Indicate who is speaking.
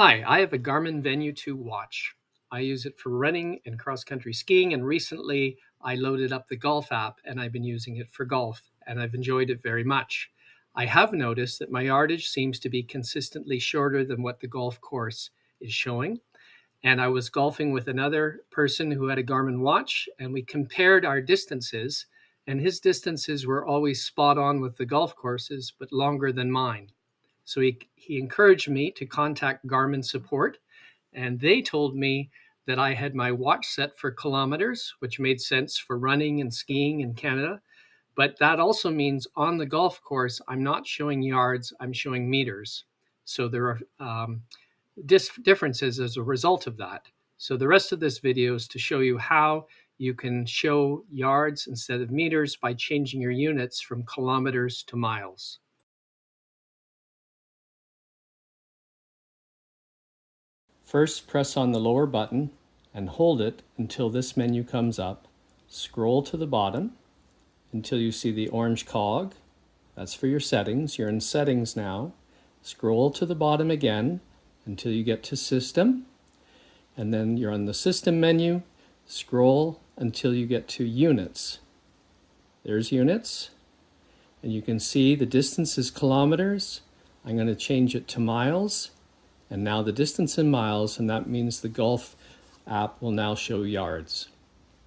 Speaker 1: Hi, I have a Garmin Venu 2 watch. I use it for running and cross-country skiing, and recently I loaded up the Golf app and I've been using it for golf, and I've enjoyed it very much. I have noticed that my yardage seems to be consistently shorter than what the golf course is showing. And I was golfing with another person who had a Garmin watch, and we compared our distances, and his distances were always spot on with the golf courses, but longer than mine. So he encouraged me to contact Garmin support, and they told me that I had my watch set for kilometers, which made sense for running and skiing in Canada. But that also means on the golf course, I'm not showing yards, I'm showing meters. So there are differences as a result of that. So the rest of this video is to show you how you can show yards instead of meters by changing your units from kilometers to miles. First, press on the lower button and hold it until this menu comes up. Scroll to the bottom until you see the orange cog. That's for your settings. You're in settings now. Scroll to the bottom again until you get to system. And then you're on the system menu. Scroll until you get to units. There's units. And you can see the distance is kilometers. I'm going to change it to miles. And now the distance in miles, and that means the Golf app will now show yards.